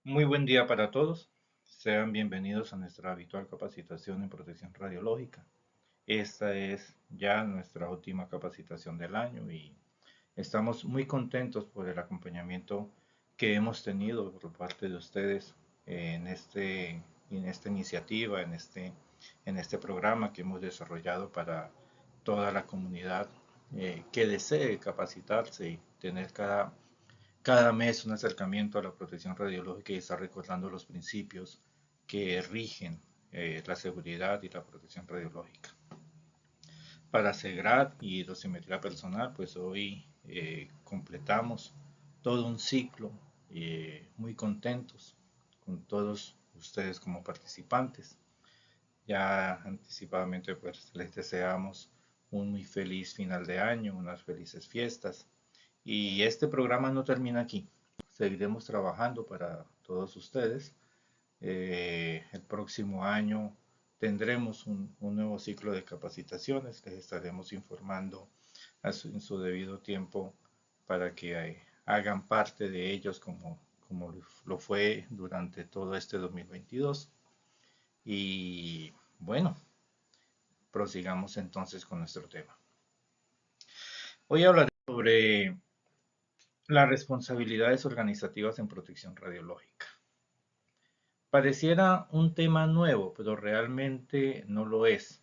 Muy buen día para todos. Sean bienvenidos a nuestra habitual capacitación en protección radiológica. Esta es ya nuestra última capacitación del año y estamos muy contentos por el acompañamiento que hemos tenido por parte de ustedes en esta iniciativa, en este programa que hemos desarrollado para toda la comunidad que desee capacitarse y tener cada mes un acercamiento a la protección radiológica y estar recordando los principios que rigen la seguridad y la protección radiológica. Para SEGRAD y dosimetría personal, pues hoy completamos todo un ciclo, muy contentos con todos ustedes como participantes. Ya anticipadamente pues les deseamos un muy feliz final de año, unas felices fiestas. Y este programa no termina aquí. Seguiremos trabajando para todos ustedes. El próximo año tendremos un nuevo ciclo de capacitaciones. Les estaremos informando en su debido tiempo para que hagan parte de ellos como lo fue durante todo este 2022. Y bueno, prosigamos entonces con nuestro tema. Hoy hablaré sobre las responsabilidades organizativas en protección radiológica. Pareciera un tema nuevo, pero realmente no lo es.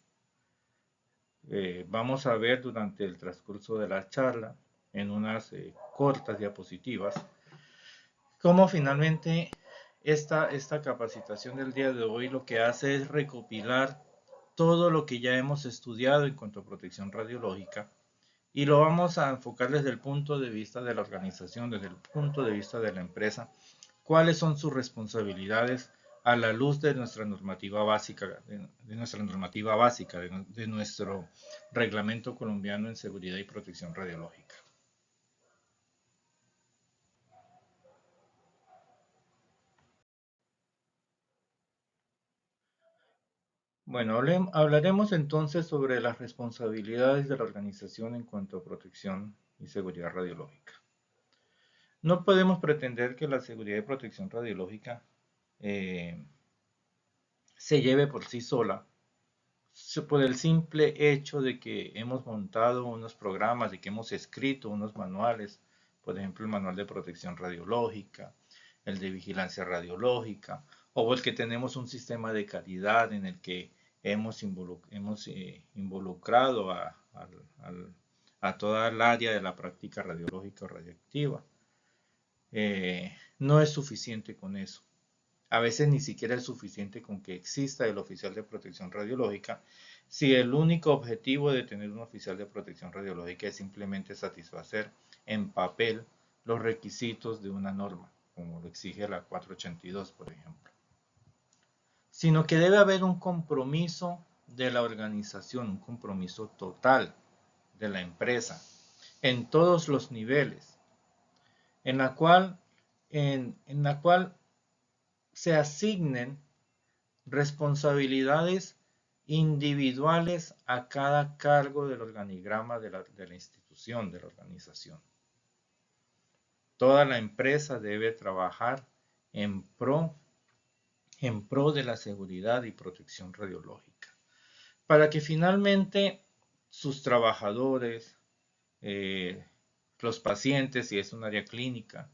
Vamos a ver durante el transcurso de la charla, en unas cortas diapositivas, cómo finalmente esta capacitación del día de hoy lo que hace es recopilar todo lo que ya hemos estudiado en cuanto a protección radiológica y lo vamos a enfocar desde el punto de vista de la organización, desde el punto de vista de la empresa, cuáles son sus responsabilidades a la luz de nuestra normativa básica, de nuestro reglamento colombiano en seguridad y protección radiológica. Bueno, hablaremos entonces sobre las responsabilidades de la organización en cuanto a protección y seguridad radiológica. No podemos pretender que la seguridad y protección radiológica eh, se lleve por sí sola, por el simple hecho de que hemos montado unos programas, de que hemos escrito unos manuales, por ejemplo el manual de protección radiológica, el de vigilancia radiológica, o el que tenemos un sistema de calidad en el que hemos involucrado a toda el área de la práctica radiológica o radiactiva. No es suficiente con eso. A veces ni siquiera es suficiente con que exista el oficial de protección radiológica, si el único objetivo de tener un oficial de protección radiológica es simplemente satisfacer en papel los requisitos de una norma, como lo exige la 482, por ejemplo. Sino que debe haber un compromiso de la organización, un compromiso total de la empresa, en todos los niveles, en la cual, en la cual se asignen responsabilidades individuales a cada cargo del organigrama de la institución, de la organización. Toda la empresa debe trabajar en pro, en pro de la seguridad y protección radiológica, para que finalmente sus trabajadores, los pacientes, si es un área clínica,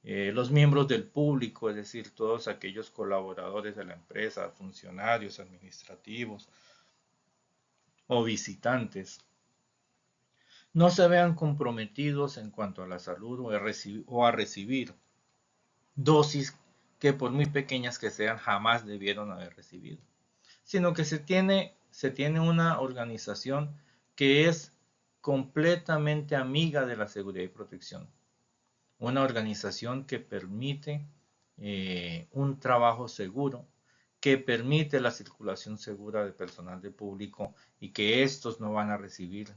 los miembros del público, es decir, todos aquellos colaboradores de la empresa, funcionarios administrativos o visitantes, no se vean comprometidos en cuanto a la salud o a recibir dosis que por muy pequeñas que sean jamás debieron haber recibido, sino que se tiene una organización que es completamente amiga de la seguridad y protección, una organización que permite un trabajo seguro, que permite la circulación segura de personal de público y que estos no van a recibir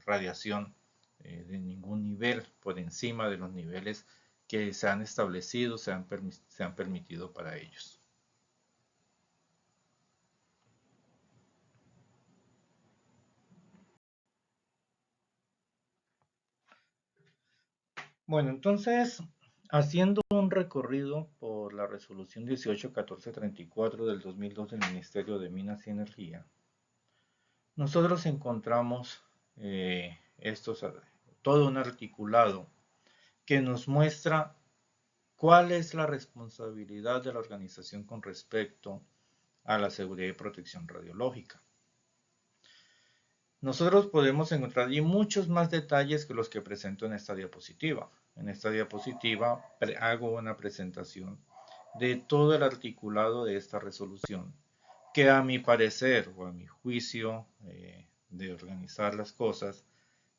radiación de ningún nivel por encima de los niveles que se han establecido, se han permitido para ellos. Bueno, entonces Haciendo un recorrido por la resolución 181434 del 2002 del Ministerio de Minas y Energía, nosotros encontramos todo un articulado que nos muestra cuál es la responsabilidad de la organización con respecto a la seguridad y protección radiológica. Nosotros podemos encontrar allí muchos más detalles que los que presento en esta diapositiva. En esta diapositiva hago una presentación de todo el articulado de esta resolución, que a mi parecer o a mi juicio de organizar las cosas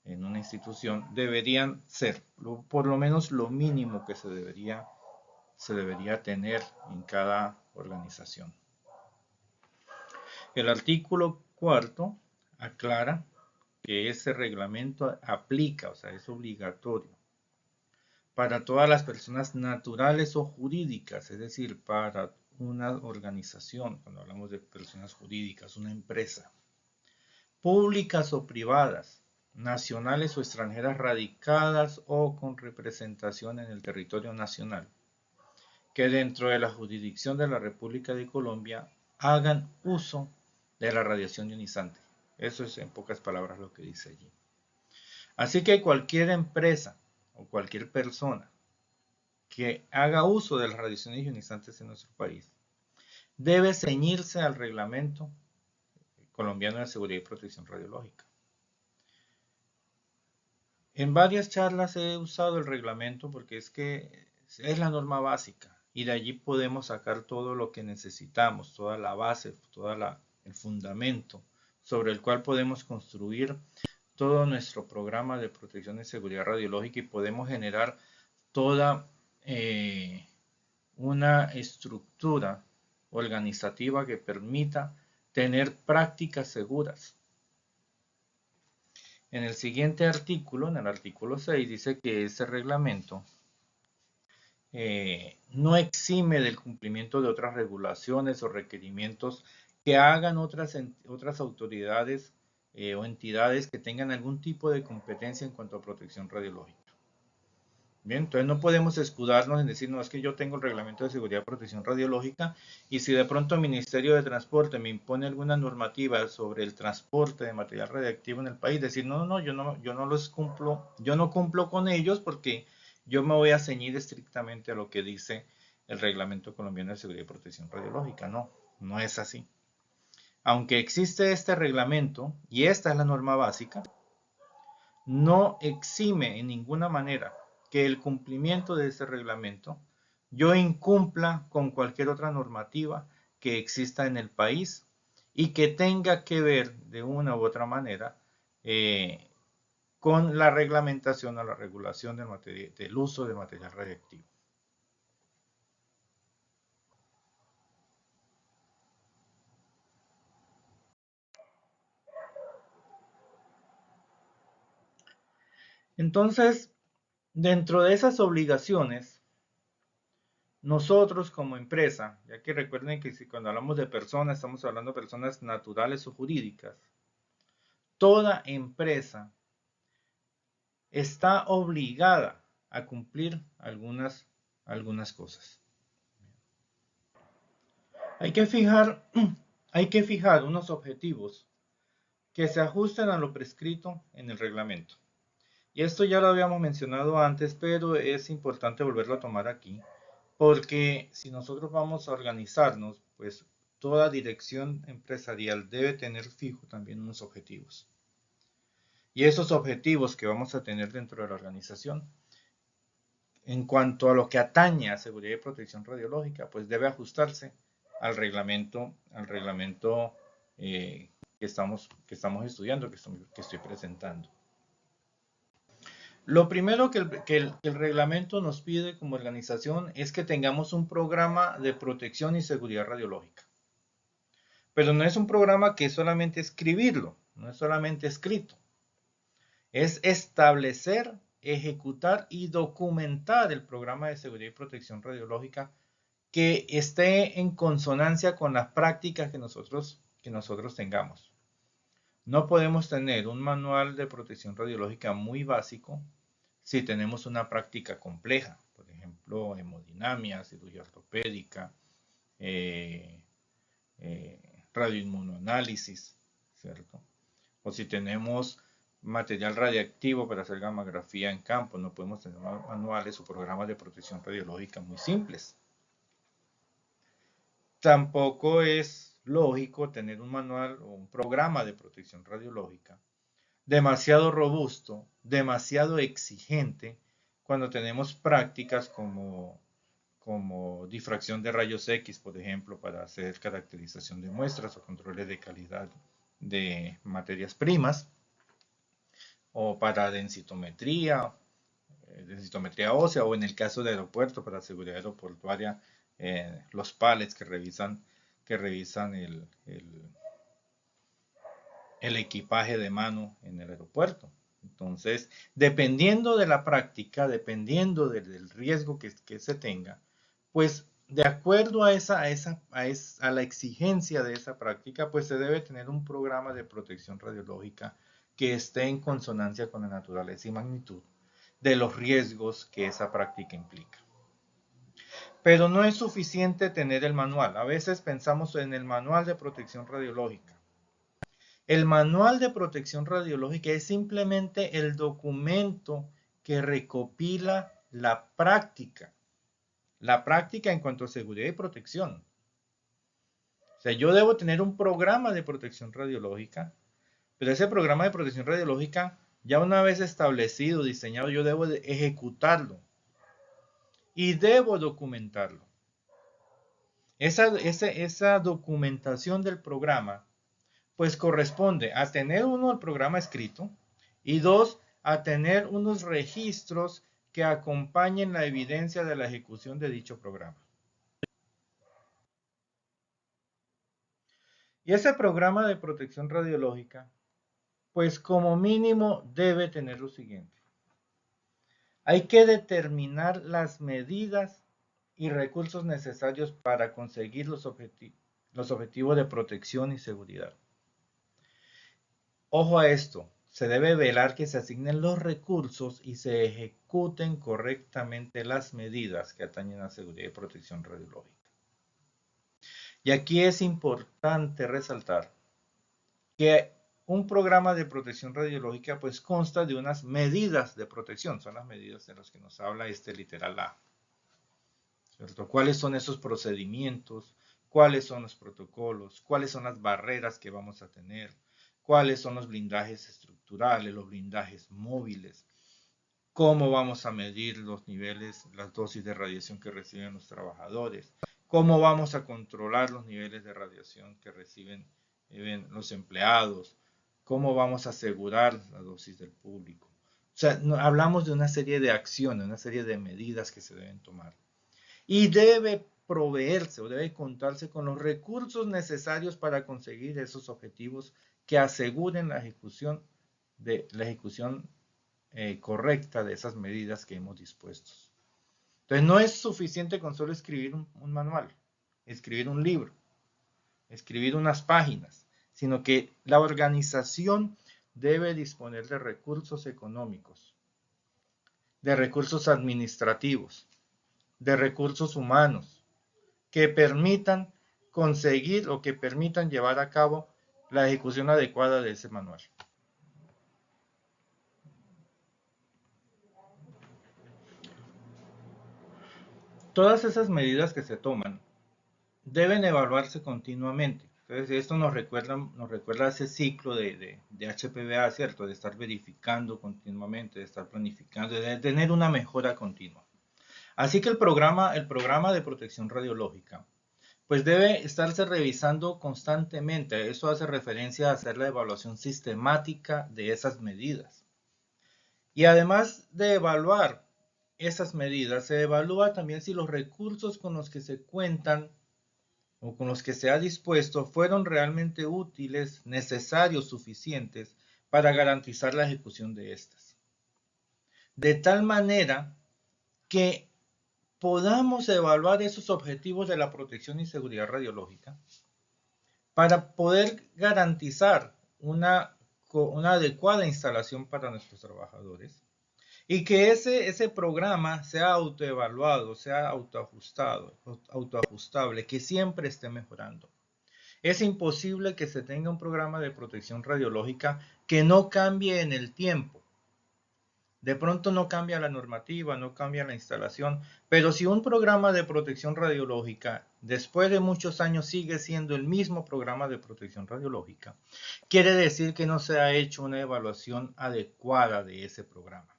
en una institución deberían ser por lo menos lo mínimo que se debería tener en cada organización. El artículo cuarto aclara que ese reglamento aplica, o sea, es obligatorio para todas las personas naturales o jurídicas, es decir, para una organización, cuando hablamos de personas jurídicas, una empresa, públicas o privadas, nacionales o extranjeras radicadas o con representación en el territorio nacional, que dentro de la jurisdicción de la República de Colombia hagan uso de la radiación ionizante. Eso es en pocas palabras lo que dice allí. Así que cualquier empresa o cualquier persona que haga uso de las radiaciones ionizantes en nuestro país debe ceñirse al reglamento colombiano de seguridad y protección radiológica. En varias charlas he usado el reglamento porque es que es la norma básica y de allí podemos sacar todo lo que necesitamos, toda la base, todo el fundamento sobre el cual podemos construir todo nuestro programa de protección y seguridad radiológica y podemos generar toda una estructura organizativa que permita tener prácticas seguras. En el siguiente artículo, en el artículo 6, dice que ese reglamento no exime del cumplimiento de otras regulaciones o requerimientos que hagan otras autoridades o entidades que tengan algún tipo de competencia en cuanto a protección radiológica. Bien, entonces no podemos escudarnos en decir, no, es que yo tengo el reglamento de seguridad y protección radiológica y si de pronto el Ministerio de Transporte me impone alguna normativa sobre el transporte de material radiactivo en el país, decir, no, yo no los cumplo, yo no cumplo con ellos porque yo me voy a ceñir estrictamente a lo que dice el reglamento colombiano de seguridad y protección radiológica. No, no es así. Aunque existe este reglamento y esta es la norma básica, no exime en ninguna manera que el cumplimiento de ese reglamento yo incumpla con cualquier otra normativa que exista en el país y que tenga que ver de una u otra manera con la reglamentación o la regulación del uso de material radiactivo. Entonces, dentro de esas obligaciones, nosotros como empresa, ya que recuerden que si cuando hablamos de personas, estamos hablando de personas naturales o jurídicas, toda empresa está obligada a cumplir algunas cosas. Hay que fijar unos objetivos que se ajusten a lo prescrito en el reglamento. Y esto ya lo habíamos mencionado antes, pero es importante volverlo a tomar aquí, porque si nosotros vamos a organizarnos, pues toda dirección empresarial debe tener fijo también unos objetivos. Y esos objetivos que vamos a tener dentro de la organización, en cuanto a lo que atañe a seguridad y protección radiológica, pues debe ajustarse al reglamento que estamos estudiando, que estoy presentando. Lo primero que el reglamento nos pide como organización es que tengamos un programa de protección y seguridad radiológica. Pero no es un programa que es solamente escribirlo, no es solamente escrito. Es establecer, ejecutar y documentar el programa de seguridad y protección radiológica que esté en consonancia con las prácticas que nosotros tengamos. No podemos tener un manual de protección radiológica muy básico si tenemos una práctica compleja, por ejemplo, hemodinamia, cirugía ortopédica, radioinmunoanálisis, ¿cierto? O si tenemos material radiactivo para hacer gammagrafía en campo, no podemos tener manuales o programas de protección radiológica muy simples. Tampoco es lógico tener un manual o un programa de protección radiológica demasiado robusto, demasiado exigente, cuando tenemos prácticas como difracción de rayos X, por ejemplo, para hacer caracterización de muestras o controles de calidad de materias primas, o para densitometría ósea, o en el caso de aeropuerto, para seguridad aeroportuaria, los pallets que revisan el equipaje de mano en el aeropuerto. Entonces, dependiendo de la práctica, dependiendo del riesgo que se tenga, pues de acuerdo a la exigencia de esa práctica, pues se debe tener un programa de protección radiológica que esté en consonancia con la naturaleza y magnitud de los riesgos que esa práctica implica. Pero no es suficiente tener el manual. A veces pensamos en el manual de protección radiológica. El manual de protección radiológica es simplemente el documento que recopila la práctica en cuanto a seguridad y protección. O sea, yo debo tener un programa de protección radiológica, pero ese programa de protección radiológica, ya una vez establecido, diseñado, yo debo de ejecutarlo y debo documentarlo. Esa documentación del programa pues corresponde a tener uno el programa escrito y dos, a tener unos registros que acompañen la evidencia de la ejecución de dicho programa. Y ese programa de protección radiológica, pues como mínimo debe tener lo siguiente. Hay que determinar las medidas y recursos necesarios para conseguir los objetivos de protección y seguridad. Ojo a esto, se debe velar que se asignen los recursos y se ejecuten correctamente las medidas que atañen a seguridad y protección radiológica. Y aquí es importante resaltar que un programa de protección radiológica pues consta de unas medidas de protección, son las medidas de las que nos habla este literal A, ¿cierto? ¿Cuáles son esos procedimientos? ¿Cuáles son los protocolos? ¿Cuáles son las barreras que vamos a tener? ¿Cuáles son los blindajes estructurales, los blindajes móviles? ¿Cómo vamos a medir los niveles, las dosis de radiación que reciben los trabajadores? ¿Cómo vamos a controlar los niveles de radiación que reciben los empleados? ¿Cómo vamos a asegurar la dosis del público? O sea, hablamos de una serie de acciones, una serie de medidas que se deben tomar. Y debe proveerse o debe contarse con los recursos necesarios para conseguir esos objetivos que aseguren la ejecución correcta de esas medidas que hemos dispuesto. Entonces no es suficiente con solo escribir un manual, escribir un libro, escribir unas páginas, sino que la organización debe disponer de recursos económicos, de recursos administrativos, de recursos humanos, que permitan conseguir o que permitan llevar a cabo la ejecución adecuada de ese manual. Todas esas medidas que se toman deben evaluarse continuamente. Entonces, esto nos recuerda ese ciclo de HPBA, ¿cierto? De estar verificando continuamente, de estar planificando, de tener una mejora continua. Así que el programa de protección radiológica, pues debe estarse revisando constantemente. Eso hace referencia a hacer la evaluación sistemática de esas medidas. Y además de evaluar esas medidas, se evalúa también si los recursos con los que se cuentan o con los que se ha dispuesto fueron realmente útiles, necesarios, suficientes para garantizar la ejecución de estas. De tal manera que podamos evaluar esos objetivos de la protección y seguridad radiológica para poder garantizar una adecuada instalación para nuestros trabajadores y que ese programa sea autoevaluado, sea autoajustable, que siempre esté mejorando. Es imposible que se tenga un programa de protección radiológica que no cambie en el tiempo. De pronto no cambia la normativa, no cambia la instalación, pero si un programa de protección radiológica después de muchos años sigue siendo el mismo programa de protección radiológica, quiere decir que no se ha hecho una evaluación adecuada de ese programa.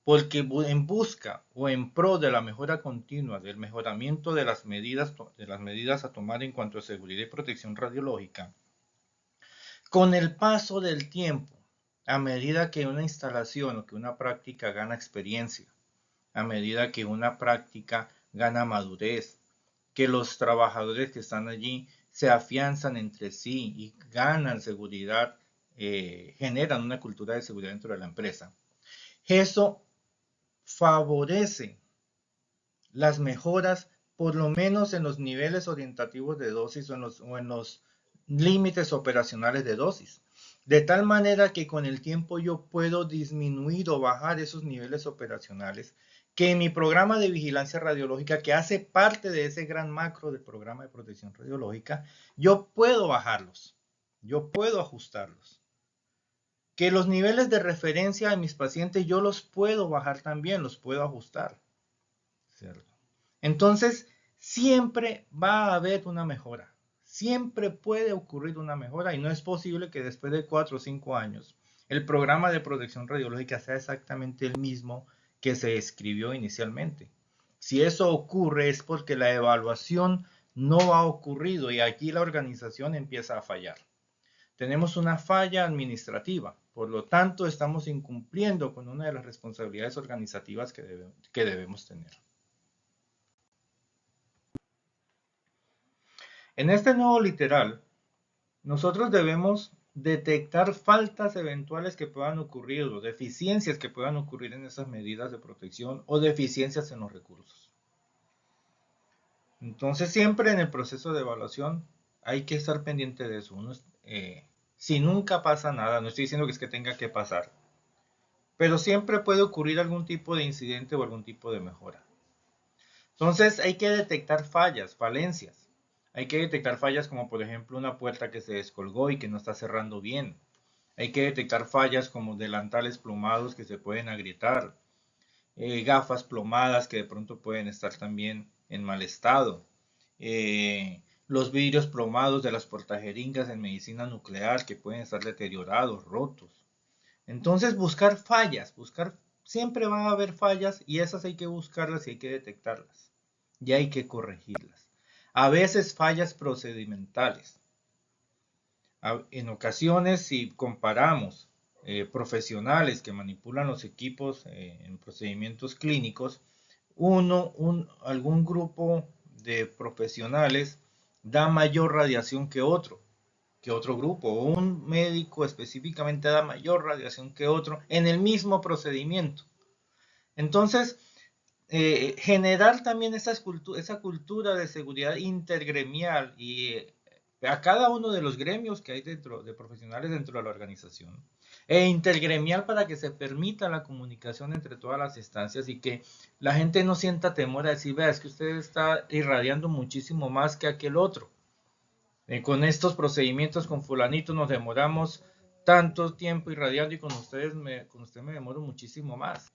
Porque en busca o en pro de la mejora continua, del mejoramiento de las medidas a tomar en cuanto a seguridad y protección radiológica, con el paso del tiempo, a medida que una instalación o que una práctica gana experiencia, a medida que una práctica gana madurez, que los trabajadores que están allí se afianzan entre sí y ganan seguridad, generan una cultura de seguridad dentro de la empresa. Eso favorece las mejoras, por lo menos en los niveles orientativos de dosis o en los límites operacionales de dosis. De tal manera que con el tiempo yo puedo disminuir o bajar esos niveles operacionales, que en mi programa de vigilancia radiológica, que hace parte de ese gran macro del programa de protección radiológica, yo puedo bajarlos, yo puedo ajustarlos. Que los niveles de referencia de mis pacientes yo los puedo bajar también, los puedo ajustar. ¿Cierto? Entonces, siempre va a haber una mejora. Siempre puede ocurrir una mejora y no es posible que después de 4 o 5 años el programa de protección radiológica sea exactamente el mismo que se escribió inicialmente. Si eso ocurre es porque la evaluación no ha ocurrido y aquí la organización empieza a fallar. Tenemos una falla administrativa, por lo tanto estamos incumpliendo con una de las responsabilidades organizativas que debemos tener. En este nuevo literal, nosotros debemos detectar faltas eventuales que puedan ocurrir o deficiencias que puedan ocurrir en esas medidas de protección o deficiencias en los recursos. Entonces, siempre en el proceso de evaluación hay que estar pendiente de eso. Si nunca pasa nada, no estoy diciendo que es que tenga que pasar, pero siempre puede ocurrir algún tipo de incidente o algún tipo de mejora. Entonces, hay que detectar fallas, falencias. Hay que detectar fallas como por ejemplo una puerta que se descolgó y que no está cerrando bien. Hay que detectar fallas como delantales plomados que se pueden agrietar, gafas plomadas que de pronto pueden estar también en mal estado, los vidrios plomados de las portajeringas en medicina nuclear que pueden estar deteriorados, rotos. Entonces buscar fallas, siempre van a haber fallas y esas hay que buscarlas y hay que detectarlas y hay que corregirlas. A veces fallas procedimentales. En ocasiones, si comparamos profesionales que manipulan los equipos en procedimientos clínicos, algún grupo de profesionales da mayor radiación que otro grupo, o un médico específicamente da mayor radiación que otro en el mismo procedimiento. Entonces, generar también esa cultura de seguridad intergremial y a cada uno de los gremios que hay dentro de profesionales dentro de la organización e intergremial para que se permita la comunicación entre todas las instancias y que la gente no sienta temor a decir, vea, es que usted está irradiando muchísimo más que aquel otro. Con estos procedimientos con fulanito nos demoramos tanto tiempo irradiando y con usted me demoro muchísimo más.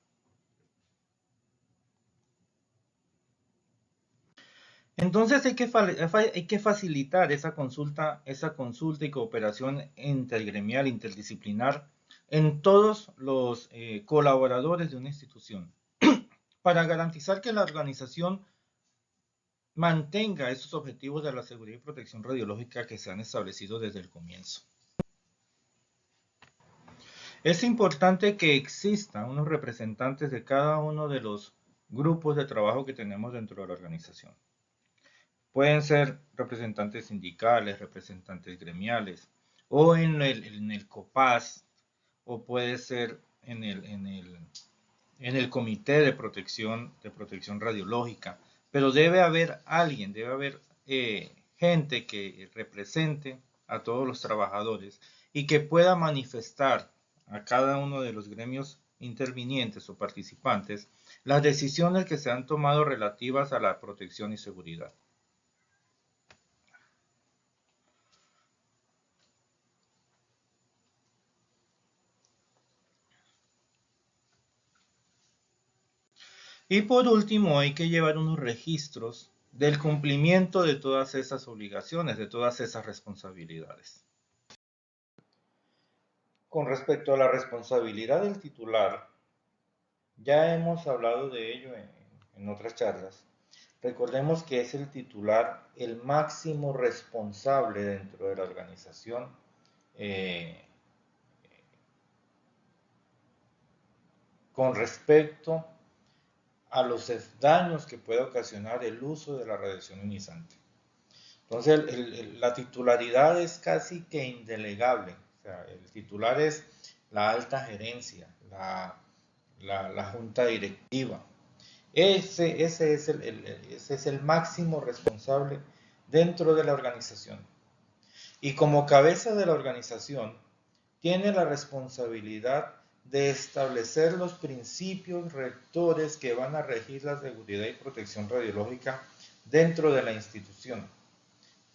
Entonces hay que facilitar esa consulta y cooperación intergremial, interdisciplinar en todos los colaboradores de una institución para garantizar que la organización mantenga esos objetivos de la seguridad y protección radiológica que se han establecido desde el comienzo. Es importante que existan unos representantes de cada uno de los grupos de trabajo que tenemos dentro de la organización. Pueden ser representantes sindicales, representantes gremiales, o en el COPAS, o puede ser en el Comité de Protección Radiológica. Pero debe haber alguien, debe haber gente que represente a todos los trabajadores y que pueda manifestar a cada uno de los gremios intervinientes o participantes las decisiones que se han tomado relativas a la protección y seguridad. Y por último, hay que llevar unos registros del cumplimiento de todas esas obligaciones, de todas esas responsabilidades. Con respecto a la responsabilidad del titular, ya hemos hablado de ello en otras charlas. Recordemos que es el titular el máximo responsable dentro de la organización con respecto a los daños que puede ocasionar el uso de la radiación ionizante. Entonces, la titularidad es casi que indelegable. O sea, el titular es la alta gerencia, la junta directiva. Ese es el máximo responsable dentro de la organización. Y como cabeza de la organización, tiene la responsabilidad de establecer los principios rectores que van a regir la seguridad y protección radiológica dentro de la institución.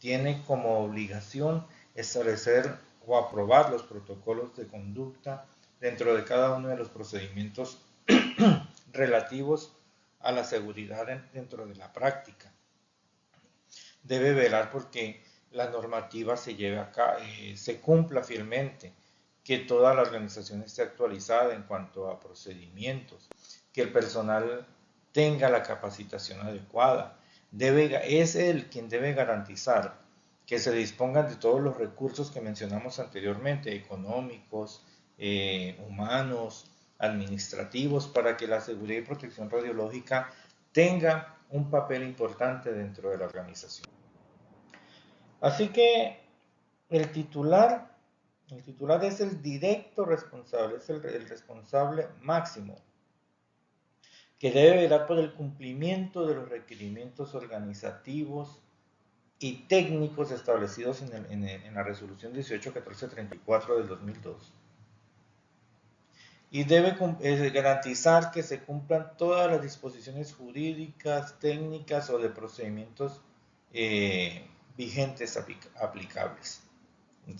Tiene como obligación establecer o aprobar los protocolos de conducta dentro de cada uno de los procedimientos relativos a la seguridad dentro de la práctica. Debe velar porque la normativa se lleve acá, se cumpla fielmente, que toda la organización esté actualizada en cuanto a procedimientos, que el personal tenga la capacitación adecuada. Es él quien debe garantizar que se dispongan de todos los recursos que mencionamos anteriormente, económicos, humanos, administrativos, para que la seguridad y protección radiológica tenga un papel importante dentro de la organización. Así que el titular es el directo responsable, es el responsable máximo, que debe velar por el cumplimiento de los requerimientos organizativos y técnicos establecidos en la resolución 181434 del 2002. Y debe garantizar que se cumplan todas las disposiciones jurídicas, técnicas o de procedimientos vigentes aplicables.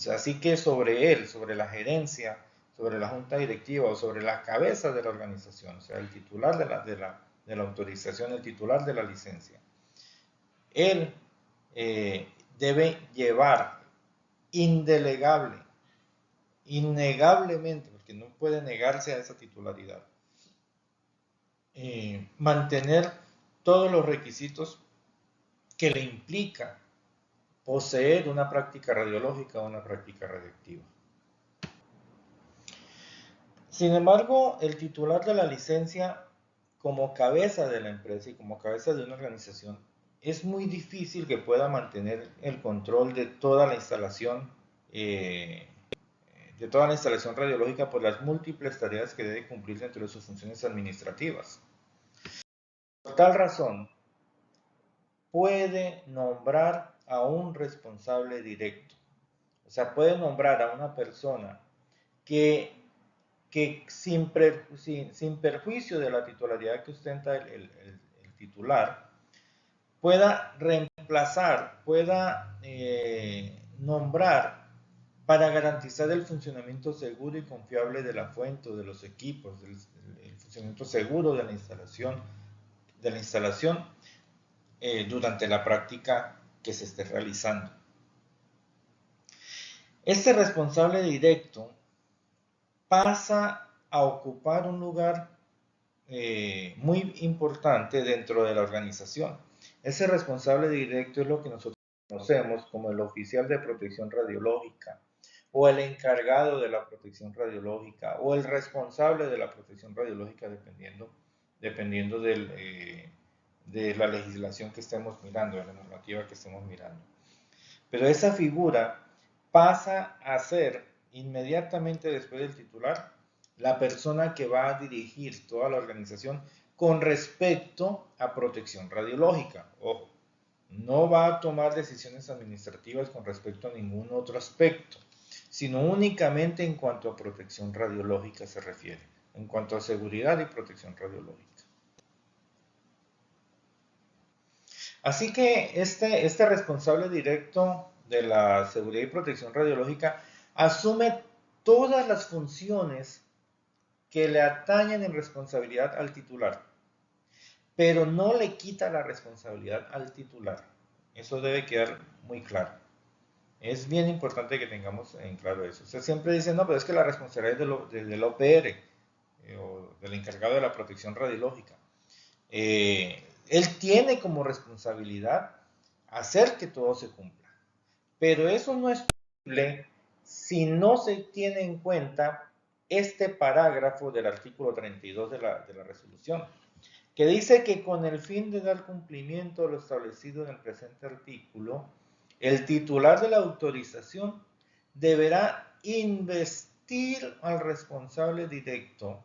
Así que sobre él, sobre la gerencia, sobre la junta directiva o sobre la cabeza de la organización, o sea, el titular de la autorización, el titular de la licencia, él debe llevar innegablemente, porque no puede negarse a esa titularidad, mantener todos los requisitos que le implica poseer una práctica radiológica o una práctica radiactiva. Sin embargo, el titular de la licencia, como cabeza de la empresa y como cabeza de una organización, es muy difícil que pueda mantener el control de toda la instalación radiológica por las múltiples tareas que debe cumplir dentro de sus funciones administrativas. Por tal razón, puede nombrar a un responsable directo. O sea, puede nombrar a una persona que sin perjuicio de la titularidad que ostenta el titular, pueda reemplazar, pueda nombrar para garantizar el funcionamiento seguro y confiable de la fuente o de los equipos, el funcionamiento seguro de la instalación durante la práctica que se esté realizando. Este responsable directo pasa a ocupar un lugar muy importante dentro de la organización. Ese responsable directo es lo que nosotros conocemos como el oficial de protección radiológica, o el encargado de la protección radiológica, o el responsable de la protección radiológica, dependiendo de la legislación que estemos mirando, de la normativa que estemos mirando. Pero esa figura pasa a ser inmediatamente después del titular la persona que va a dirigir toda la organización con respecto a protección radiológica. Ojo, no va a tomar decisiones administrativas con respecto a ningún otro aspecto, sino únicamente en cuanto a protección radiológica se refiere. en cuanto a seguridad y protección radiológica. Así que este responsable directo de la seguridad y protección radiológica asume todas las funciones que le atañen en responsabilidad al titular, pero no le quita la responsabilidad al titular. Eso debe quedar muy claro. Es bien importante que tengamos en claro eso. Se siempre dice, no, pero es que la responsabilidad es del OPR o del encargado de la protección radiológica. Él tiene como responsabilidad hacer que todo se cumpla. Pero eso no es posible si no se tiene en cuenta este parágrafo del artículo 32 de la resolución, que dice que con el fin de dar cumplimiento a lo establecido en el presente artículo, el titular de la autorización deberá investir al responsable directo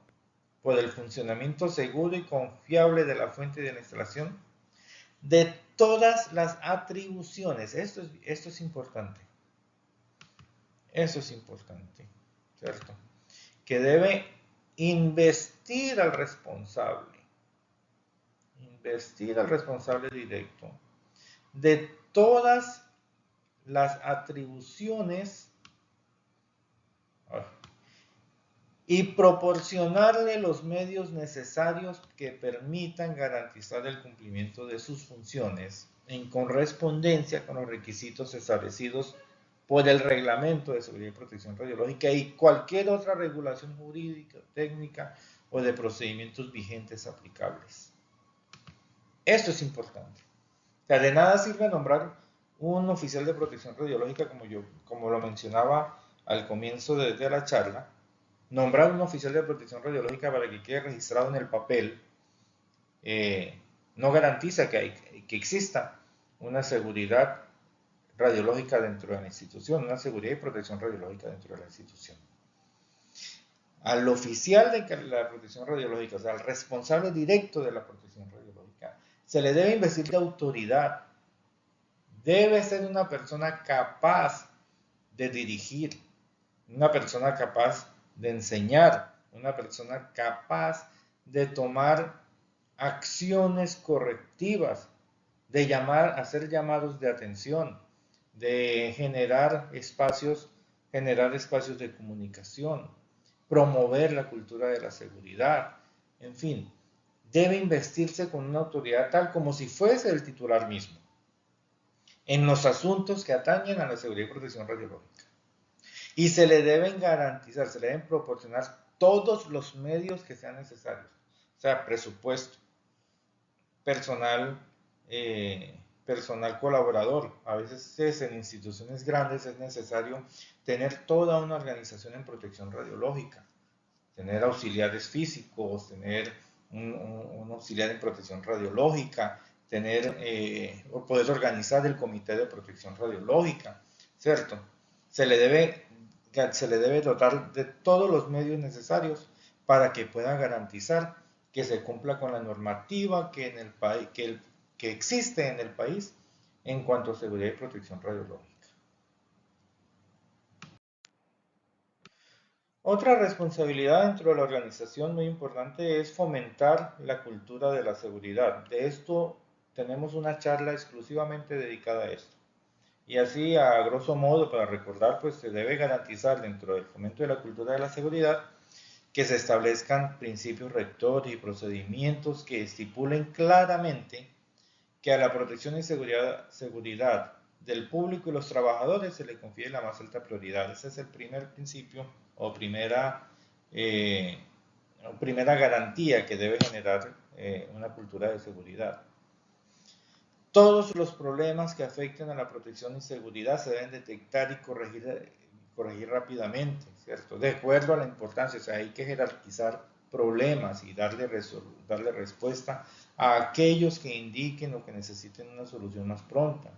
por el funcionamiento seguro y confiable de la fuente de la instalación de todas las atribuciones. Esto es importante. Eso es importante, ¿cierto? Que debe investir al responsable directo de todas las atribuciones y proporcionarle los medios necesarios que permitan garantizar el cumplimiento de sus funciones en correspondencia con los requisitos establecidos por el Reglamento de Seguridad y Protección Radiológica y cualquier otra regulación jurídica, técnica o de procedimientos vigentes aplicables. Esto es importante. O sea, de nada sirve nombrar un oficial de protección radiológica como lo mencionaba al comienzo de la charla. Nombrar un oficial de protección radiológica para que quede registrado en el papel no garantiza que exista una seguridad radiológica dentro de la institución, una seguridad y protección radiológica dentro de la institución. Al oficial de la protección radiológica, o sea, al responsable directo de la protección radiológica, se le debe investir de autoridad. Debe ser una persona capaz de dirigir, una persona capaz de enseñar, una persona capaz de tomar acciones correctivas, de hacer llamados de atención, de generar espacios de comunicación, promover la cultura de la seguridad, en fin, debe investirse con una autoridad tal como si fuese el titular mismo, en los asuntos que atañen a la seguridad y protección radiológica. Y se le deben garantizar, se le deben proporcionar todos los medios que sean necesarios. O sea, presupuesto, personal colaborador. A veces en instituciones grandes es necesario tener toda una organización en protección radiológica, tener auxiliares físicos, tener un auxiliar en protección radiológica, o poder organizar el comité de protección radiológica, ¿cierto? Se le debe dotar de todos los medios necesarios para que pueda garantizar que se cumpla con la normativa que existe en el país en cuanto a seguridad y protección radiológica. Otra responsabilidad dentro de la organización muy importante es fomentar la cultura de la seguridad. De esto tenemos una charla exclusivamente dedicada a esto. Y así, a grosso modo, para recordar, pues se debe garantizar dentro del fomento de la cultura de la seguridad que se establezcan principios rectores y procedimientos que estipulen claramente que a la protección y seguridad del público y los trabajadores se le confíe la más alta prioridad. Ese es el primer principio o primera garantía que debe generar una cultura de seguridad. Todos los problemas que afecten a la protección y seguridad se deben detectar y corregir rápidamente, ¿cierto? De acuerdo a la importancia, o sea, hay que jerarquizar problemas y darle respuesta a aquellos que indiquen o que necesiten una solución más pronta.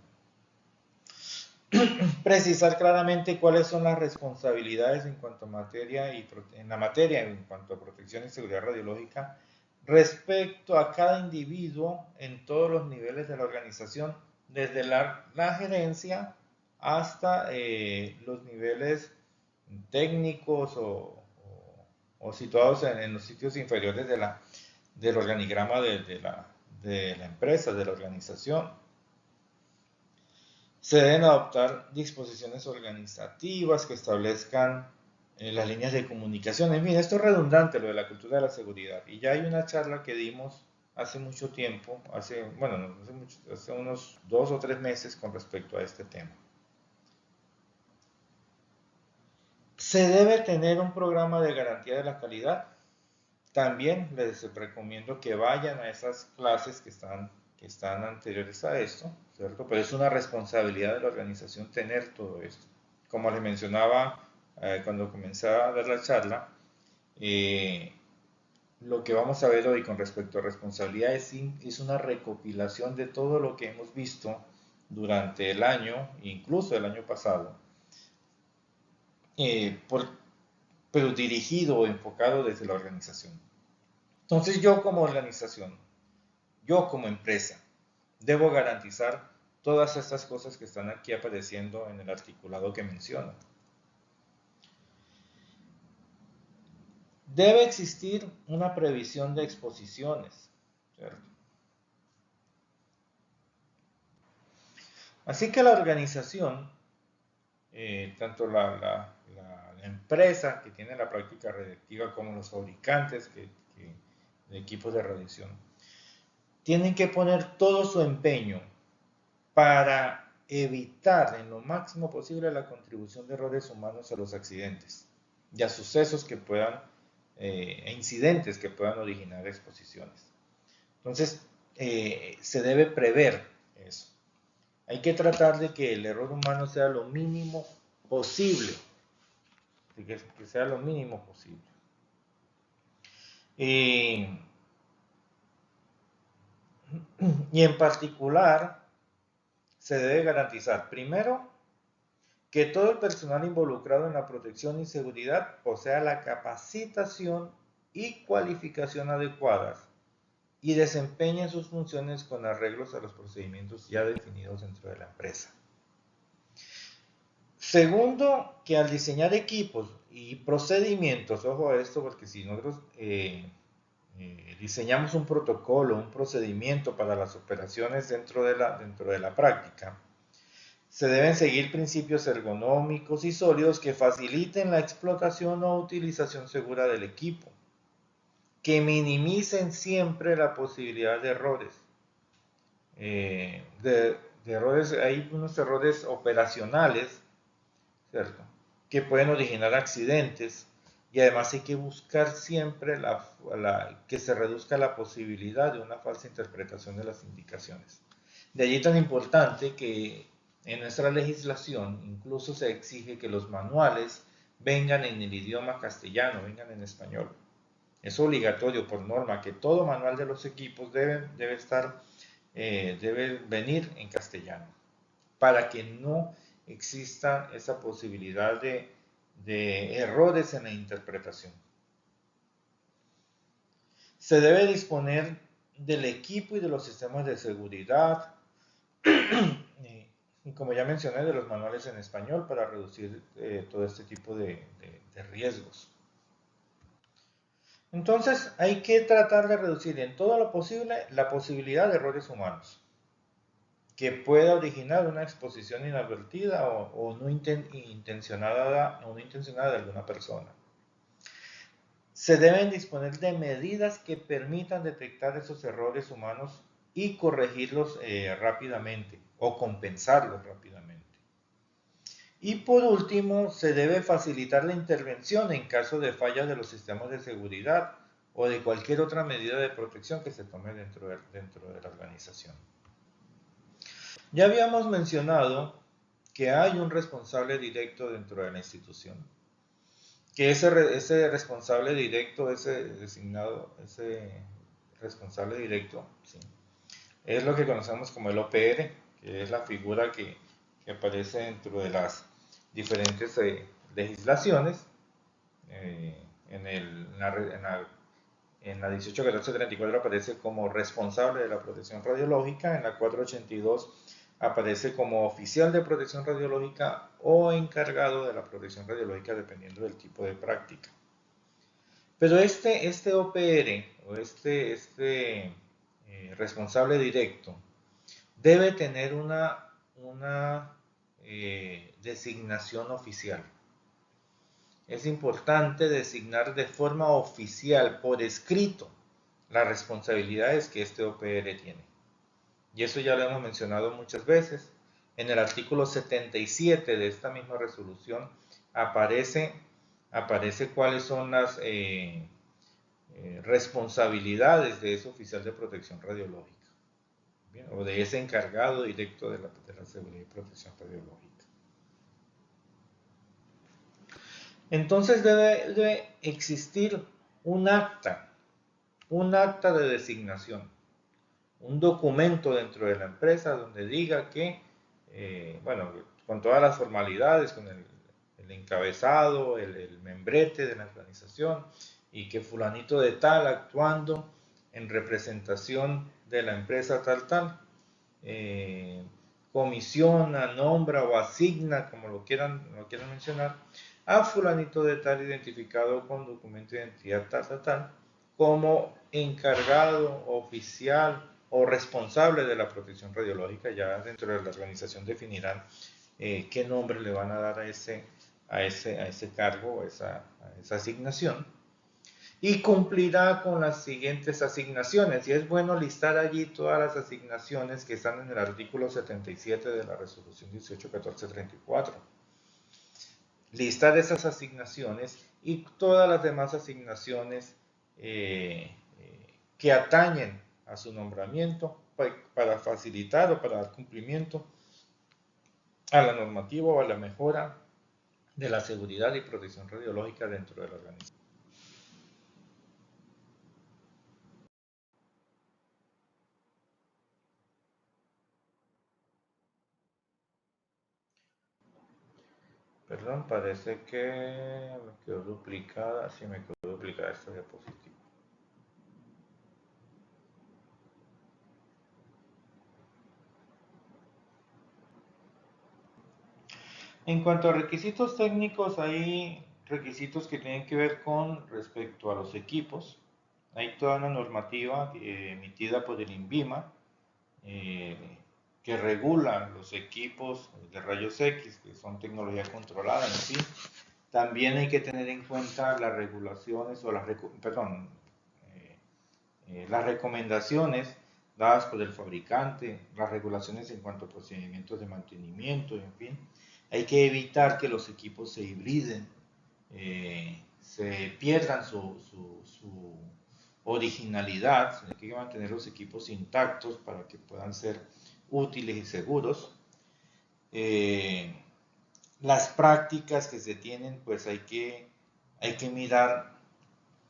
Precisar claramente cuáles son las responsabilidades en cuanto a materia en cuanto a protección y seguridad radiológica respecto a cada individuo en todos los niveles de la organización, desde la gerencia hasta los niveles técnicos o situados en los sitios inferiores del organigrama de la empresa, de la organización. Se deben adoptar disposiciones organizativas que establezcan las líneas de comunicación. En fin, esto es redundante, lo de la cultura de la seguridad. Y ya hay una charla que dimos hace mucho tiempo, hace unos 2 o 3 meses con respecto a este tema. Se debe tener un programa de garantía de la calidad. También les recomiendo que vayan a esas clases que están anteriores a esto, ¿cierto? Pero es una responsabilidad de la organización tener todo esto. Como les mencionaba cuando comencé a dar la charla, lo que vamos a ver hoy con respecto a responsabilidad es una recopilación de todo lo que hemos visto durante el año, incluso el año pasado, pero dirigido o enfocado desde la organización. Entonces yo como organización, yo como empresa, debo garantizar todas estas cosas que están aquí apareciendo en el articulado que menciono. Debe existir una previsión de exposiciones, ¿cierto? Así que la organización, tanto la empresa que tiene la práctica radiactiva como los fabricantes de equipos de radiación, tienen que poner todo su empeño para evitar en lo máximo posible la contribución de errores humanos a los accidentes y a sucesos que puedan, e incidentes que puedan originar exposiciones. Entonces, se debe prever eso. Hay que tratar de que el error humano sea lo mínimo posible, que sea lo mínimo posible. Y en particular, se debe garantizar, primero, que todo el personal involucrado en la protección y seguridad posea la capacitación y cualificación adecuadas y desempeñe sus funciones con arreglos a los procedimientos ya definidos dentro de la empresa. Segundo, que al diseñar equipos y procedimientos, ojo a esto porque si nosotros diseñamos un protocolo, un procedimiento para las operaciones dentro de la práctica, se deben seguir principios ergonómicos y sólidos que faciliten la explotación o utilización segura del equipo, que minimicen siempre la posibilidad de errores. Hay unos errores operacionales, ¿cierto?, que pueden originar accidentes y además hay que buscar siempre que se reduzca la posibilidad de una falsa interpretación de las indicaciones. De allí tan importante que en nuestra legislación incluso se exige que los manuales vengan en el idioma castellano, vengan en español. Es obligatorio por norma que todo manual de los equipos debe venir en castellano para que no exista esa posibilidad de errores en la interpretación. Se debe disponer del equipo y de los sistemas de seguridad, y como ya mencioné, de los manuales en español para reducir todo este tipo de riesgos. Entonces hay que tratar de reducir en todo lo posible la posibilidad de errores humanos que pueda originar una exposición inadvertida o no intencionada de alguna persona. Se deben disponer de medidas que permitan detectar esos errores humanos y corregirlos rápidamente o compensarlos rápidamente. Y por último, se debe facilitar la intervención en caso de fallas de los sistemas de seguridad o de cualquier otra medida de protección que se tome dentro de la organización. Ya habíamos mencionado que hay un responsable directo dentro de la institución, que ese responsable directo, ese responsable directo, ¿sí?, es lo que conocemos como el OPR, que es la figura que aparece dentro de las diferentes legislaciones. En la 1814-34 aparece como responsable de la protección radiológica, en la 482 aparece como oficial de protección radiológica o encargado de la protección radiológica dependiendo del tipo de práctica. Pero este OPR o responsable directo debe tener una designación oficial. Es importante designar de forma oficial, por escrito, las responsabilidades que este OPR tiene. Y eso ya lo hemos mencionado muchas veces. En el artículo 77 de esta misma resolución aparece, aparece cuáles son las responsabilidades de ese oficial de protección radiológica. Bien, o de ese encargado directo de la seguridad y protección radiológica. Entonces debe existir un acta de designación, un documento dentro de la empresa donde diga que, bueno, con todas las formalidades, con el encabezado, el membrete de la organización, y que fulanito de tal actuando en representación de la empresa tal, eh, comisiona, nombra o asigna, como lo quieran mencionar, a fulanito de tal identificado con documento de identidad tal, como encargado, oficial o responsable de la protección radiológica. Ya dentro de la organización definirán qué nombre le van a dar a ese cargo, a esa asignación, y cumplirá con las siguientes asignaciones. Y es bueno listar allí todas las asignaciones que están en el artículo 77 de la resolución 181434. Listar esas asignaciones y todas las demás asignaciones que atañen a su nombramiento para facilitar o para dar cumplimiento a la normativa o a la mejora de la seguridad y protección radiológica dentro de la organización. Perdón, parece que me quedó duplicada. Sí, me quedó duplicada esta diapositiva. En cuanto a requisitos técnicos, hay requisitos que tienen que ver con respecto a los equipos. Hay toda una normativa emitida por el INVIMA eh, que regula los equipos de rayos X, que son tecnología controlada en sí. También hay que tener en cuenta las regulaciones o eh, las recomendaciones dadas por el fabricante, las regulaciones en cuanto a procedimientos de mantenimiento, en fin. Hay que evitar que los equipos se hibriden, se pierdan su originalidad. Hay que mantener los equipos intactos para que puedan ser útiles y seguros. Las prácticas que se tienen, pues hay que mirar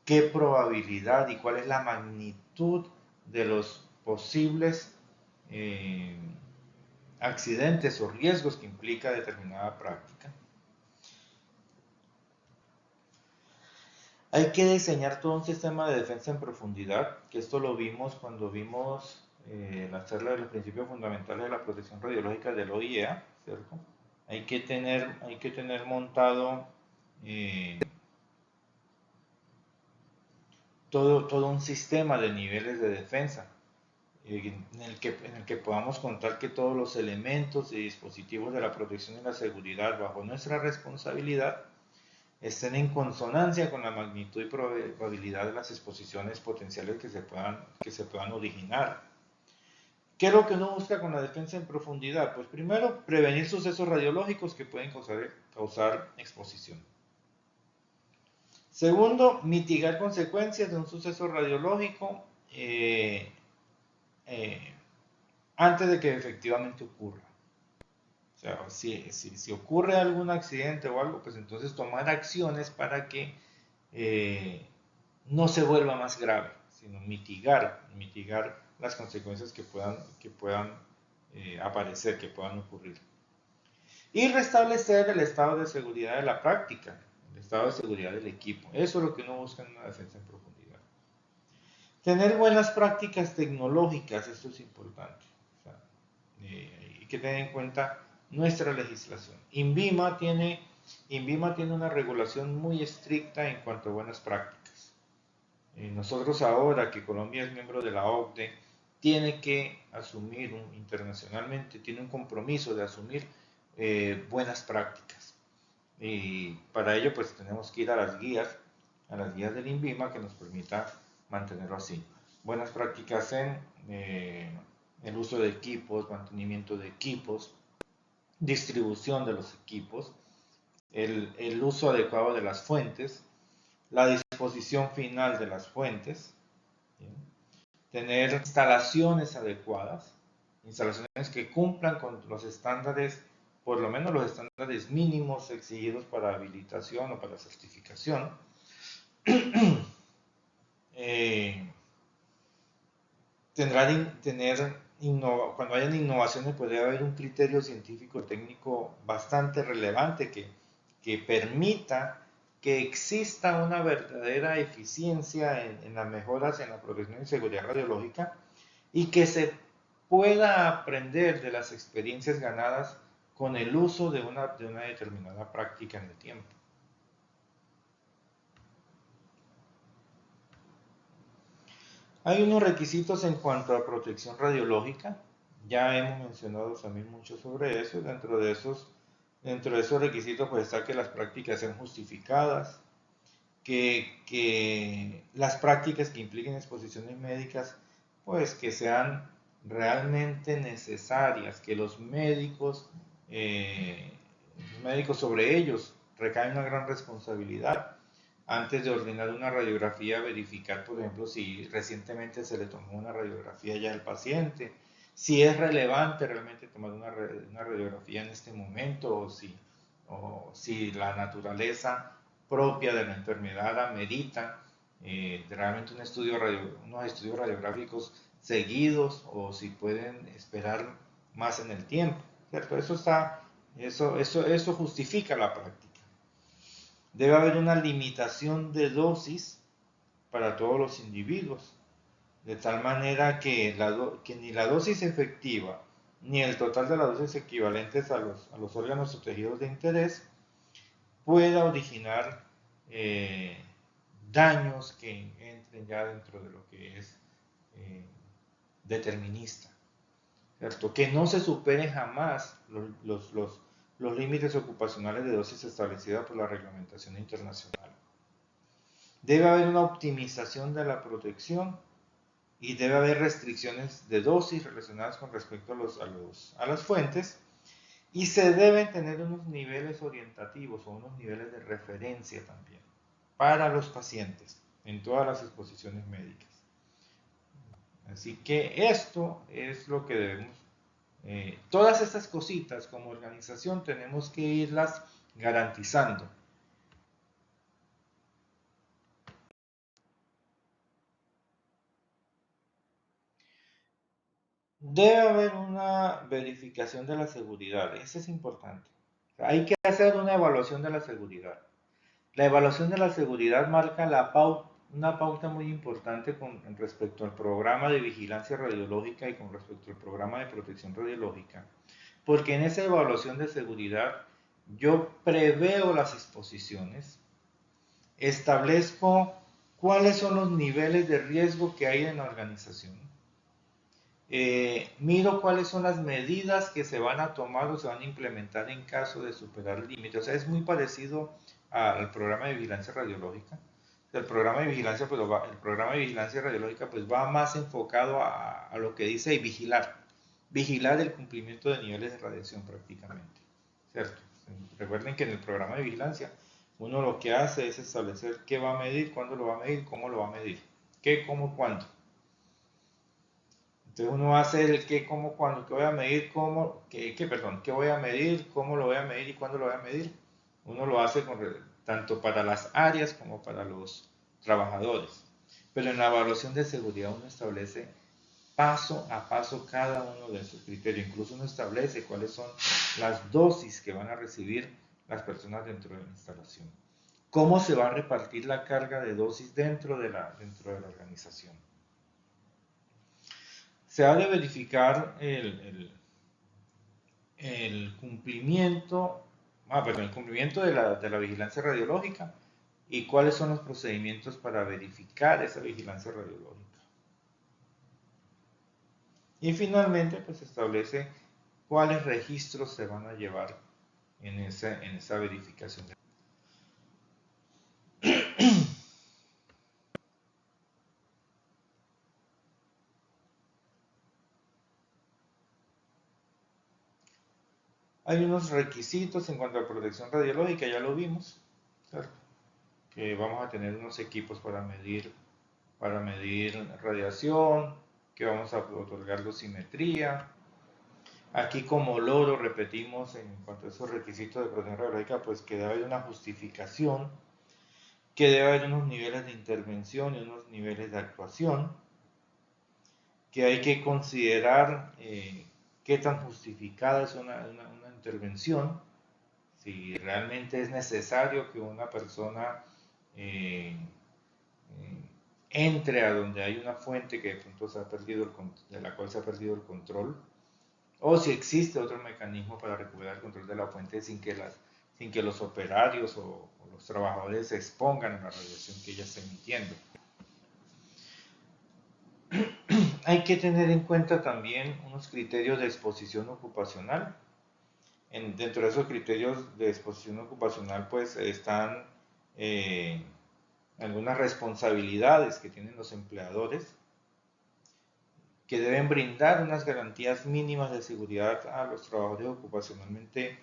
qué probabilidad y cuál es la magnitud de los posibles eh, accidentes o riesgos que implica determinada práctica. Hay que diseñar todo un sistema de defensa en profundidad, que esto lo vimos cuando vimos la charla de los principios fundamentales de la protección radiológica del OIEA, ¿cierto? Hay que tener montado todo un sistema de niveles de defensa en el que podamos contar que todos los elementos y dispositivos de la protección y la seguridad bajo nuestra responsabilidad estén en consonancia con la magnitud y probabilidad de las exposiciones potenciales que se puedan originar. ¿Qué es lo que uno busca con la defensa en profundidad? Pues primero, prevenir sucesos radiológicos que pueden causar exposición. Segundo, mitigar consecuencias de un suceso radiológico eh, antes de que efectivamente ocurra. O sea, si ocurre algún accidente o algo, pues entonces tomar acciones para que no se vuelva más grave, sino mitigar las consecuencias que puedan aparecer, que puedan ocurrir. Y restablecer el estado de seguridad de la práctica, el estado de seguridad del equipo. Eso es lo que uno busca en una defensa en profundidad. Tener buenas prácticas tecnológicas, esto es importante. O sea, hay que tener en cuenta nuestra legislación. INVIMA tiene una regulación muy estricta en cuanto a buenas prácticas. Nosotros ahora que Colombia es miembro de la OCDE, tiene que asumir internacionalmente, tiene un compromiso de asumir buenas prácticas. Y para ello pues tenemos que ir a las guías del INVIMA que nos permita mantenerlo así. Buenas prácticas en el uso de equipos, mantenimiento de equipos, distribución de los equipos, el uso adecuado de las fuentes, la disposición final de las fuentes, ¿bien? Tener instalaciones adecuadas, instalaciones que cumplan con los estándares, por lo menos los estándares mínimos exigidos para habilitación o para certificación. Cuando hayan innovaciones puede haber un criterio científico técnico bastante relevante que permita que exista una verdadera eficiencia en las mejoras en la protección y seguridad radiológica y que se pueda aprender de las experiencias ganadas con el uso de una determinada práctica en el tiempo. Hay unos requisitos en cuanto a protección radiológica. Ya hemos mencionado también mucho sobre eso. Dentro de esos requisitos pues está que las prácticas sean justificadas, que las prácticas que impliquen exposiciones médicas pues que sean realmente necesarias, que los médicos sobre ellos recaen una gran responsabilidad. Antes de ordenar una radiografía, verificar, por ejemplo, si recientemente se le tomó una radiografía ya al paciente, si es relevante realmente tomar una radiografía en este momento o si la naturaleza propia de la enfermedad amerita realmente unos estudios radiográficos seguidos o si pueden esperar más en el tiempo, ¿cierto? Eso justifica la práctica. Debe haber una limitación de dosis para todos los individuos, de tal manera que ni la dosis efectiva ni el total de las dosis equivalentes a los órganos o tejidos de interés pueda originar daños que entren ya dentro de lo que es eh, determinista, ¿cierto? Que no se superen jamás los límites ocupacionales de dosis establecida por la reglamentación internacional. Debe haber una optimización de la protección y debe haber restricciones de dosis relacionadas con respecto a las fuentes y se deben tener unos niveles orientativos o unos niveles de referencia también para los pacientes en todas las exposiciones médicas. Así que esto es lo que debemos, todas estas cositas como organización tenemos que irlas garantizando. Debe haber una verificación de la seguridad, eso es importante. Hay que hacer una evaluación de la seguridad. La evaluación de la seguridad marca una pauta muy importante con respecto al programa de vigilancia radiológica y con respecto al programa de protección radiológica, porque en esa evaluación de seguridad yo preveo las exposiciones, establezco cuáles son los niveles de riesgo que hay en la organización, miro cuáles son las medidas que se van a tomar o se van a implementar en caso de superar el límite. O sea, es muy parecido al programa de vigilancia radiológica. El programa de vigilancia, el programa de vigilancia radiológica pues va más enfocado a lo que dice vigilar el cumplimiento de niveles de radiación prácticamente, ¿cierto? Recuerden que en el programa de vigilancia uno lo que hace es establecer qué va a medir, cuándo lo va a medir, cómo lo va a medir, qué, cómo, cuándo. Entonces uno hace el qué, cómo, cuándo, qué voy a medir, cómo, qué voy a medir, cómo lo voy a medir y cuándo lo voy a medir. Uno lo hace tanto para las áreas como para los trabajadores. Pero en la evaluación de seguridad uno establece paso a paso cada uno de esos criterios. Incluso uno establece cuáles son las dosis que van a recibir las personas dentro de la instalación. Cómo se va a repartir la carga de dosis dentro de la organización. Se ha de verificar el cumplimiento, el cumplimiento de la vigilancia radiológica y cuáles son los procedimientos para verificar esa vigilancia radiológica. Y finalmente, pues establece cuáles registros se van a llevar en esa verificación. Hay unos requisitos en cuanto a protección radiológica, ya lo vimos, ¿cierto? Que vamos a tener unos equipos para medir radiación, que vamos a otorgar dosimetría. Aquí como logro repetimos en cuanto a esos requisitos de protección radiológica, pues que debe haber una justificación, que debe haber unos niveles de intervención y unos niveles de actuación, que hay que considerar qué tan justificada es una intervención, si realmente es necesario que una persona entre a donde hay una fuente que de pronto de la cual se ha perdido el control, o si existe otro mecanismo para recuperar el control de la fuente sin que los operarios o los trabajadores se expongan a la radiación que ella está emitiendo. Hay que tener en cuenta también unos criterios de exposición ocupacional. Dentro de esos criterios de exposición ocupacional pues están algunas responsabilidades que tienen los empleadores, que deben brindar unas garantías mínimas de seguridad a los trabajadores ocupacionalmente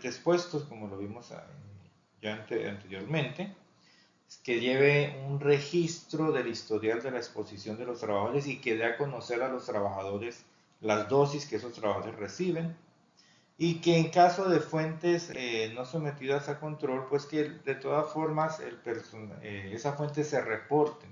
expuestos, como lo vimos ya anteriormente, que lleve un registro del historial de la exposición de los trabajadores y que dé a conocer a los trabajadores las dosis que esos trabajadores reciben, y que en caso de fuentes no sometidas a control, pues que de todas formas esa fuente se reporten.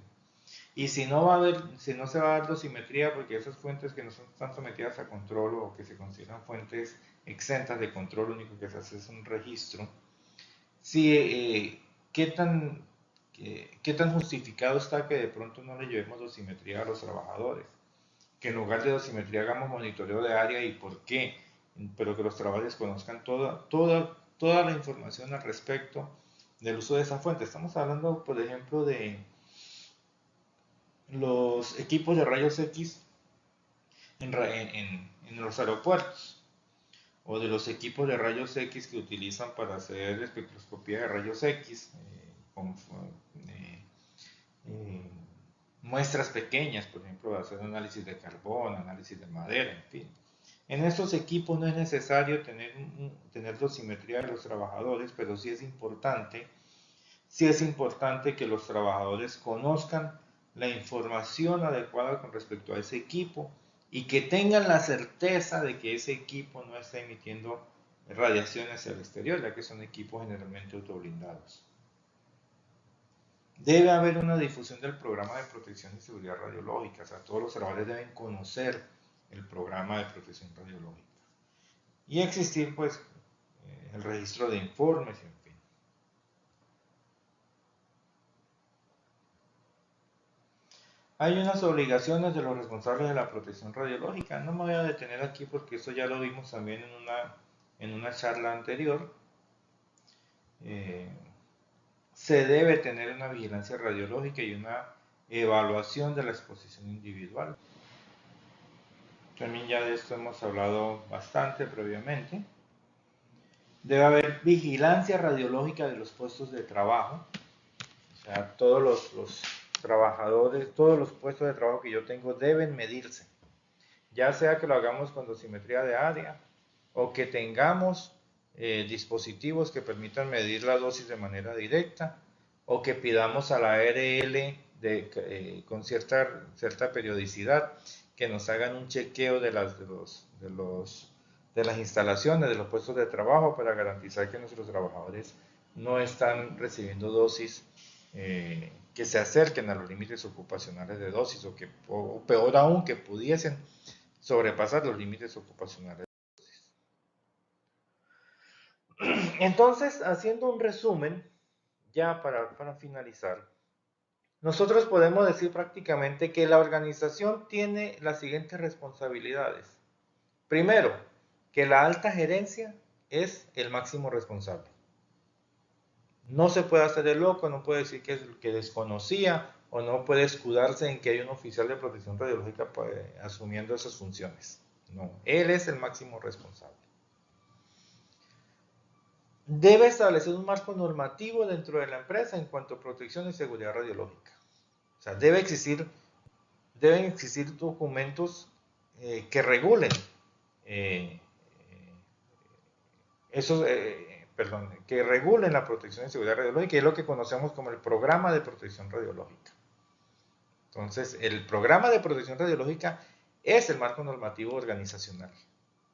Y si no se va a dar dosimetría, porque esas fuentes que no están sometidas a control o que se consideran fuentes exentas de control, lo único que se hace es un registro. Si, ¿qué tan justificado está que de pronto no le llevemos dosimetría a los trabajadores? Que en lugar de dosimetría hagamos monitoreo de área y por qué, pero que los trabajadores conozcan toda la información al respecto del uso de esa fuente. Estamos hablando, por ejemplo, de los equipos de rayos X en los aeropuertos, o de los equipos de rayos X que utilizan para hacer espectroscopía de rayos X, con eh, muestras pequeñas, por ejemplo, hacer análisis de carbón, análisis de madera, en fin. En estos equipos no es necesario tener dosimetría de los trabajadores, pero sí es importante que los trabajadores conozcan la información adecuada con respecto a ese equipo y que tengan la certeza de que ese equipo no está emitiendo radiación hacia el exterior, ya que son equipos generalmente autoblindados. Debe haber una difusión del programa de protección y seguridad radiológica, o sea, todos los trabajadores deben conocer el programa de protección radiológica. Y existir, pues, el registro de informes, en fin. Hay unas obligaciones de los responsables de la protección radiológica. No me voy a detener aquí porque eso ya lo vimos también en una charla anterior. Se debe tener una vigilancia radiológica y una evaluación de la exposición individual. También ya de esto hemos hablado bastante previamente. Debe haber vigilancia radiológica de los puestos de trabajo. O sea, todos los trabajadores, todos los puestos de trabajo que yo tengo deben medirse. Ya sea que lo hagamos con dosimetría de área o que tengamos dispositivos que permitan medir la dosis de manera directa, o que pidamos a la ARL con cierta periodicidad que nos hagan un chequeo de las instalaciones, de los puestos de trabajo, para garantizar que nuestros trabajadores no están recibiendo dosis que se acerquen a los límites ocupacionales de dosis, o peor aún, que pudiesen sobrepasar los límites ocupacionales. Entonces, haciendo un resumen, ya para finalizar, nosotros podemos decir prácticamente que la organización tiene las siguientes responsabilidades. Primero, que la alta gerencia es el máximo responsable. No se puede hacer el loco, no puede decir que desconocía o no puede escudarse en que hay un oficial de protección radiológica asumiendo esas funciones. No, él es el máximo responsable. Debe establecer un marco normativo dentro de la empresa en cuanto a protección y seguridad radiológica. O sea, deben existir documentos que regulen eh, que regulen la protección y seguridad radiológica, y es lo que conocemos como el programa de protección radiológica. Entonces, el programa de protección radiológica es el marco normativo organizacional.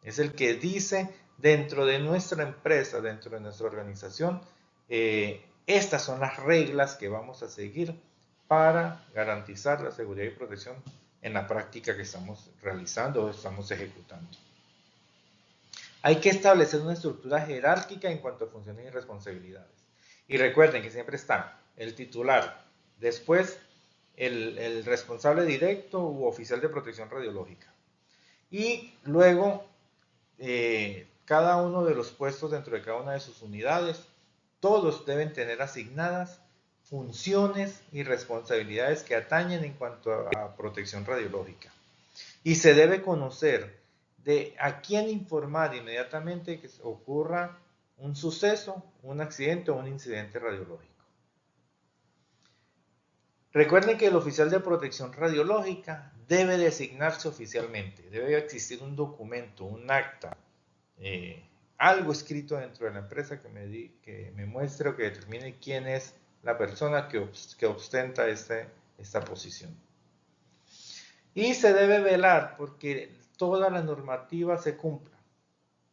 Es el que dice dentro de nuestra empresa, dentro de nuestra organización, estas son las reglas que vamos a seguir para garantizar la seguridad y protección en la práctica que estamos realizando o estamos ejecutando. Hay que establecer una estructura jerárquica en cuanto a funciones y responsabilidades. Y recuerden que siempre está el titular, después el responsable directo u oficial de protección radiológica. Y luego cada uno de los puestos dentro de cada una de sus unidades, todos deben tener asignadas funciones y responsabilidades que atañen en cuanto a protección radiológica. Y se debe conocer de a quién informar inmediatamente que ocurra un suceso, un accidente o un incidente radiológico. Recuerden que el oficial de protección radiológica debe designarse oficialmente, debe existir un documento, un acta, algo escrito dentro de la empresa que me muestre o que determine quién es la persona que ostenta esta posición. Y se debe velar porque toda la normativa se cumpla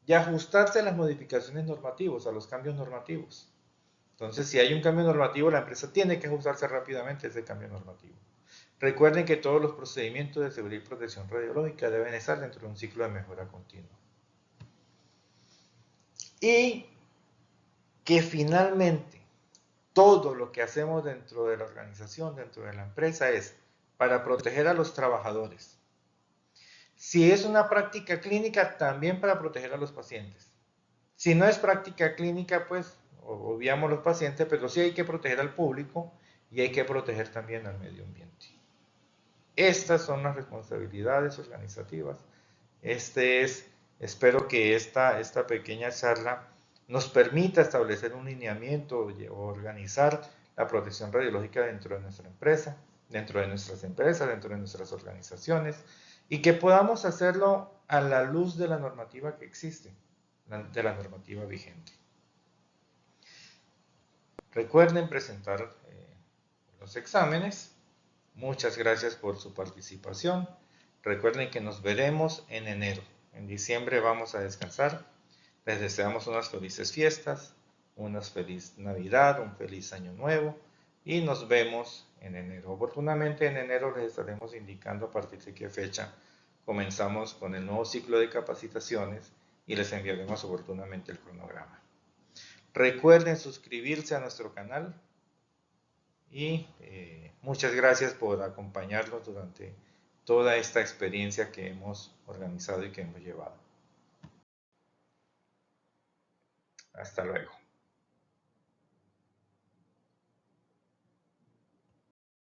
y ajustarse a las modificaciones normativas, a los cambios normativos. Entonces, si hay un cambio normativo, la empresa tiene que ajustarse rápidamente a ese cambio normativo. Recuerden que todos los procedimientos de seguridad y protección radiológica deben estar dentro de un ciclo de mejora continua. Y que finalmente todo lo que hacemos dentro de la organización, dentro de la empresa, es para proteger a los trabajadores. Si es una práctica clínica, también para proteger a los pacientes. Si no es práctica clínica, pues obviamos los pacientes, pero sí hay que proteger al público y hay que proteger también al medio ambiente. Estas son las responsabilidades organizativas. Espero que esta pequeña charla nos permita establecer un lineamiento o organizar la protección radiológica dentro de nuestra empresa, dentro de nuestras empresas, dentro de nuestras organizaciones, y que podamos hacerlo a la luz de la normativa que existe, de la normativa vigente. Recuerden presentar los exámenes. Muchas gracias por su participación. Recuerden que nos veremos en enero. En diciembre vamos a descansar. Les deseamos unas felices fiestas, una feliz Navidad, un feliz Año Nuevo y nos vemos en enero. Oportunamente en enero les estaremos indicando a partir de qué fecha comenzamos con el nuevo ciclo de capacitaciones y les enviaremos oportunamente el cronograma. Recuerden suscribirse a nuestro canal y muchas gracias por acompañarnos durante toda esta experiencia que hemos organizado y que hemos llevado. Hasta luego.